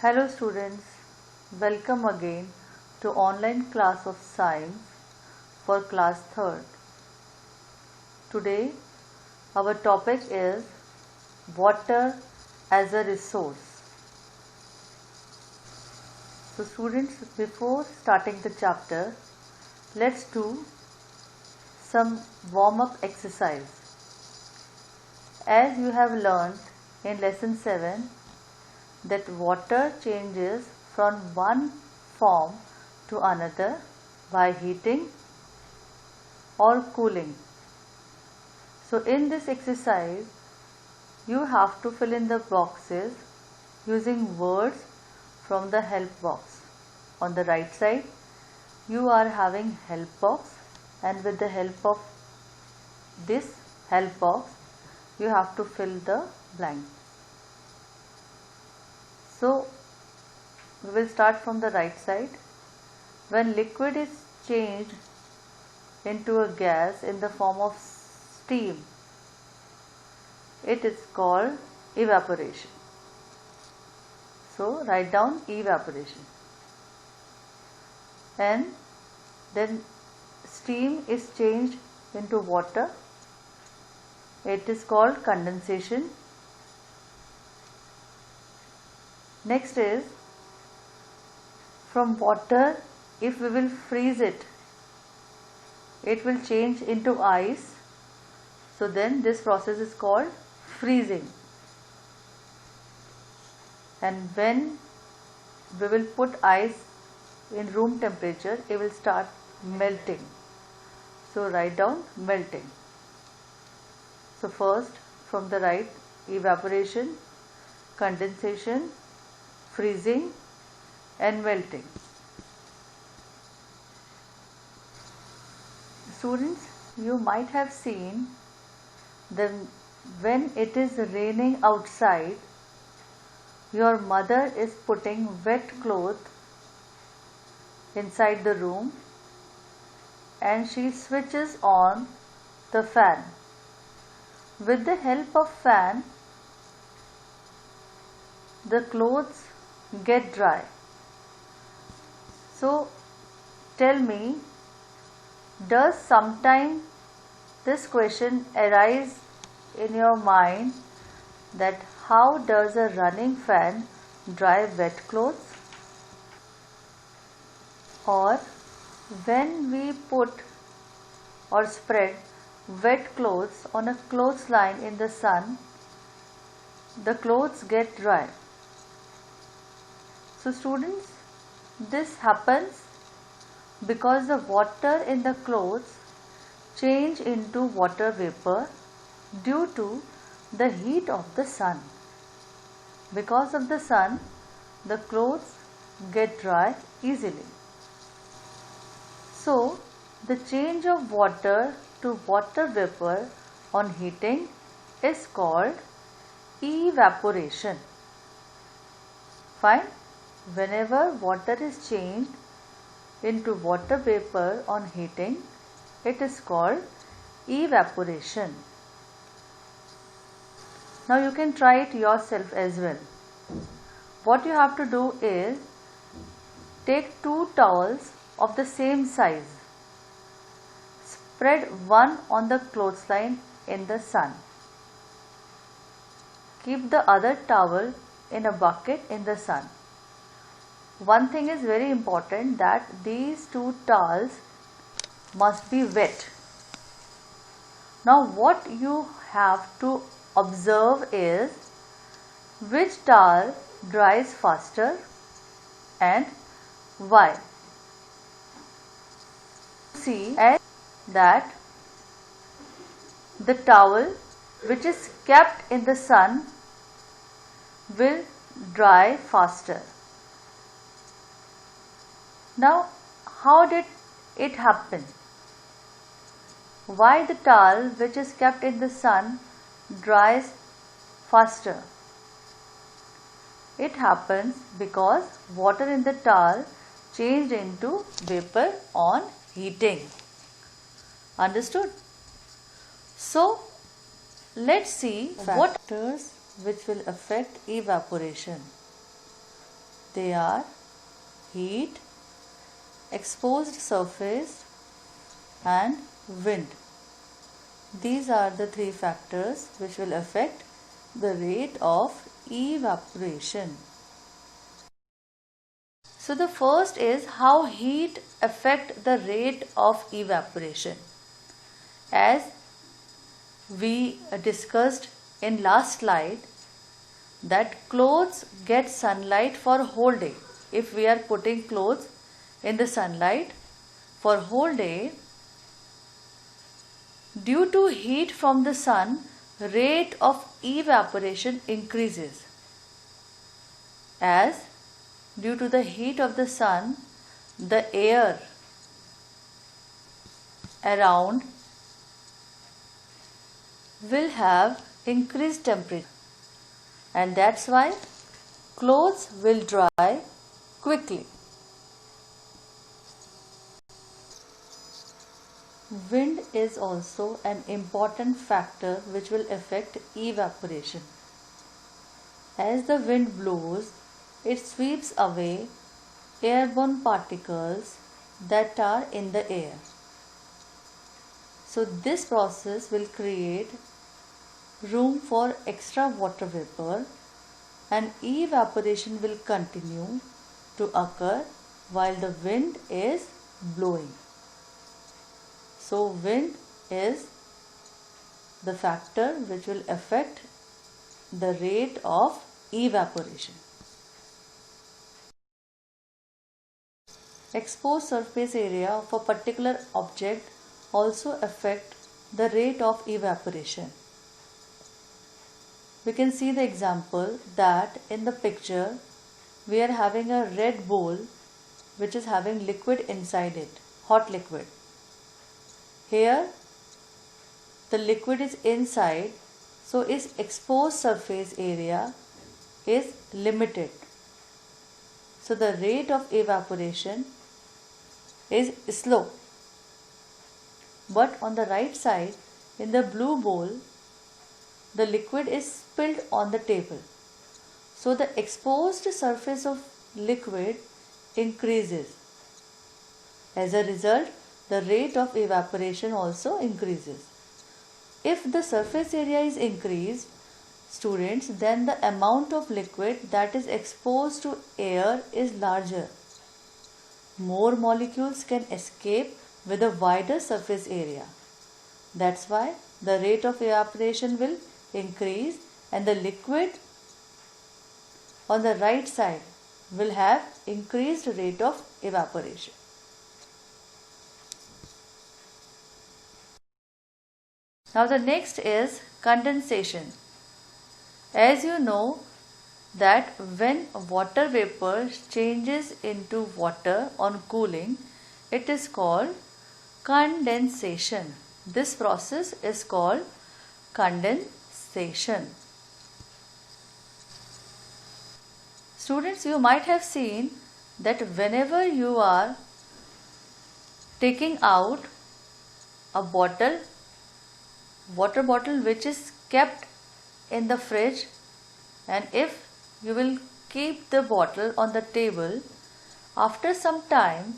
Hello students, welcome again to online class of science for class 3rd. Today our topic is water as a resource. So students, before starting the chapter, let's do some warm-up exercise. As you have learned in lesson 7 that water changes from one form to another by heating or cooling. So in this exercise you have to fill in the boxes using words from the help box. On the right side you are having help box, and with the help of this help box you have to fill the blank. So we will start from the right side. When liquid is changed into a gas in the form of steam, it is called evaporation. So write down evaporation. And then steam is changed into water. It is called condensation. Next is, from water, if we will freeze it, it will change into ice. So then this process is called freezing. And when we will put ice in room temperature, it will start melting. So write down melting. So first, from the right, evaporation, condensation, freezing and melting. Students, you might have seen that when it is raining outside, your mother is putting wet cloth inside the room and she switches on the fan. With the help of fan, the clothes get dry. So tell me, does sometime this question arise in your mind that how does a running fan dry wet clothes? Or when we put or spread wet clothes on a clothesline in the sun, the clothes get dry. So students, this happens because the water in the clothes change into water vapor due to the heat of the sun. Because of the sun, the clothes get dry easily. So the change of water to water vapor on heating is called evaporation. Fine. Whenever water is changed into water vapor on heating, it is called evaporation. Now you can try it yourself as well. What you have to do is take 2 towels of the same size. Spread one on the clothesline in the sun. Keep the other towel in a bucket in the sun. One thing is very important, that these 2 towels must be wet. Now what you have to observe is which towel dries faster and why. See that the towel which is kept in the sun will dry faster. Now, how did it happen? Why the towel which is kept in the sun dries faster? It happens because water in the towel changed into vapor on heating. Understood? So, let's see what factors which will affect evaporation. They are heat, exposed surface and wind. These are the three factors which will affect the rate of evaporation. So the first is how heat affect the rate of evaporation. As we discussed in last slide, that clothes get sunlight for whole day. If we are putting clothes in the sunlight for whole day, due to heat from the sun, rate of evaporation increases. As due to the heat of the sun, the air around will have increased temperature, and that's why clothes will dry quickly. Wind is also an important factor which will affect evaporation. As the wind blows, it sweeps away airborne particles that are in the air. So this process will create room for extra water vapor, and evaporation will continue to occur while the wind is blowing. So wind is the factor which will affect the rate of evaporation. Exposed surface area of a particular object also affect the rate of evaporation. We can see the example that in the picture we are having a red bowl which is having liquid inside it, hot liquid. Here the liquid is inside, so its exposed surface area is limited. So the rate of evaporation is slow. But on the right side, in the blue bowl, the liquid is spilled on the table. So the exposed surface of liquid increases. As a result, the rate of evaporation also increases. If the surface area is increased, students, then the amount of liquid that is exposed to air is larger. More molecules can escape with a wider surface area. That's why the rate of evaporation will increase, and the liquid on the right side will have increased rate of evaporation. Now the next is condensation. As you know that when water vapor changes into water on cooling, it is called condensation. This process is called condensation. Students, you might have seen that whenever you are taking out a bottle, water bottle which is kept in the fridge, and if you will keep the bottle on the table, after some time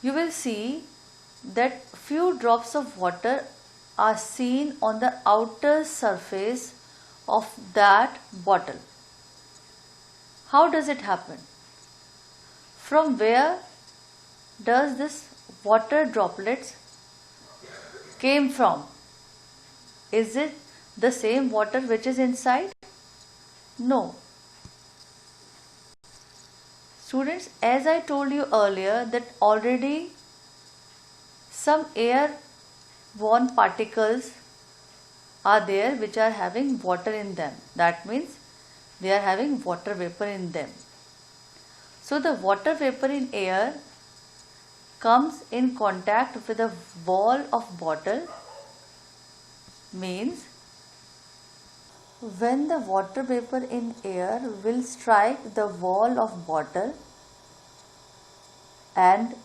you will see that few drops of water are seen on the outer surface of that bottle. How does it happen? From where does this water droplets came from? Is it the same water which is inside? No. Students, as I told you earlier that already some airborne particles are there which are having water in them. That means they are having water vapor in them. So the water vapor in air comes in contact with the wall of bottle, means when the water vapor in air will strike the wall of bottle and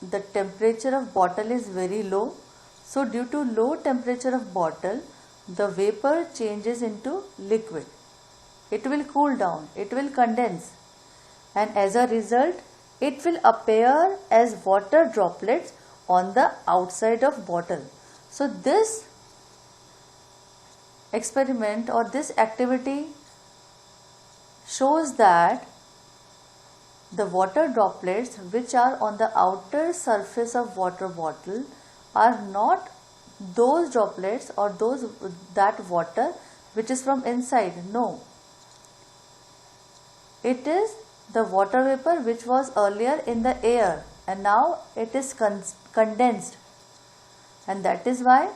the temperature of bottle is very low, so due to low temperature of bottle, the vapor changes into liquid. It will cool down, it will condense, and as a result it will appear as water droplets on the outside of bottle. So this experiment or this activity shows that the water droplets which are on the outer surface of water bottle are not those droplets or that water which is from inside. No, it is the water vapor which was earlier in the air and now it is condensed, and that is why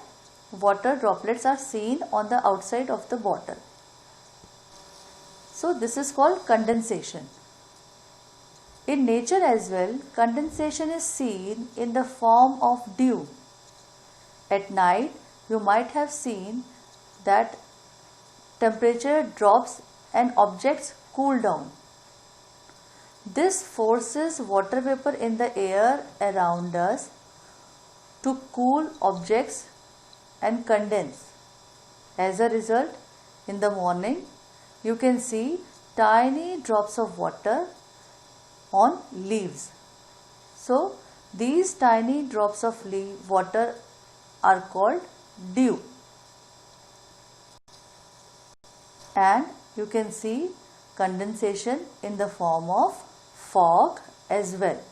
water droplets are seen on the outside of the bottle. So this is called condensation. In nature as well, condensation is seen in the form of dew. At night, you might have seen that temperature drops and objects cool down. This forces water vapor in the air around us to cool objects and condense. As a result, in the morning, you can see tiny drops of water on leaves. So, these tiny drops of water are called dew. And you can see condensation in the form of fog as well.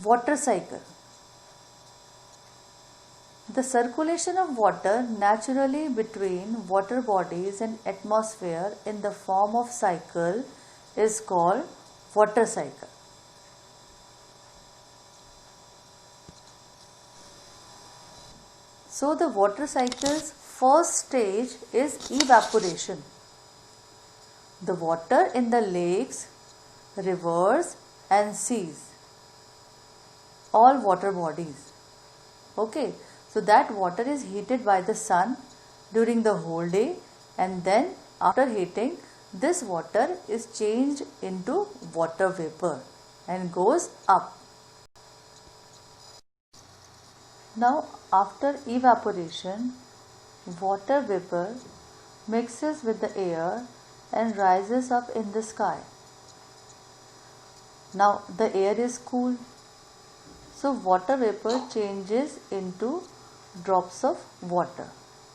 Water cycle. The circulation of water naturally between water bodies and atmosphere in the form of cycle is called water cycle. So the water cycle's first stage is evaporation. The water in the lakes, rivers and seas, all water bodies. Okay. So that water is heated by the sun during the whole day, and then after heating, this water is changed into water vapor and goes up. Now after evaporation, water vapor mixes with the air and rises up in the sky. Now the air is cool, so water vapor changes into drops of water.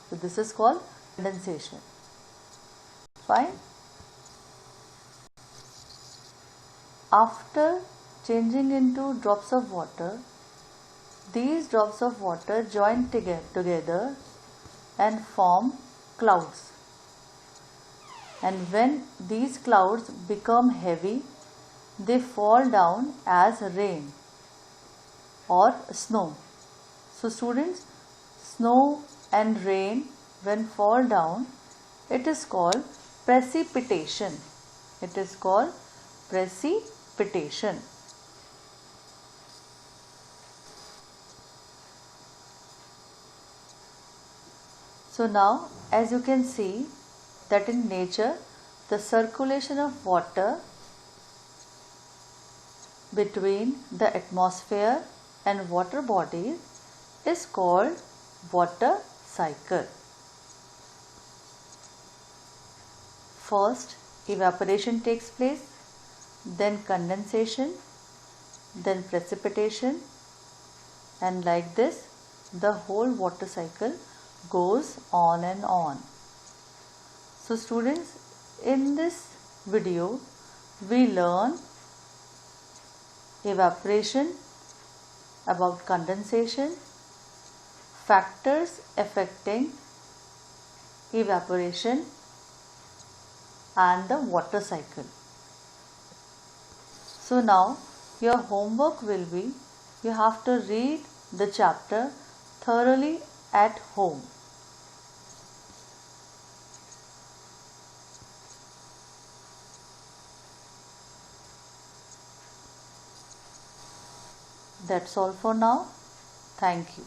So this is called condensation. Fine. After changing into drops of water, these drops of water join together and form clouds. And when these clouds become heavy, they fall down as rain or snow. So students, snow and rain when fall down, it is called precipitation. It is called precipitation. So now as you can see that in nature the circulation of water between the atmosphere and water bodies is called water cycle. First evaporation takes place, then condensation, then precipitation, and like this the whole water cycle goes on and on. So students, in this video we learn evaporation, about condensation, factors affecting evaporation and the water cycle. So now your homework will be, you have to read the chapter thoroughly at home. That's all for now. Thank you.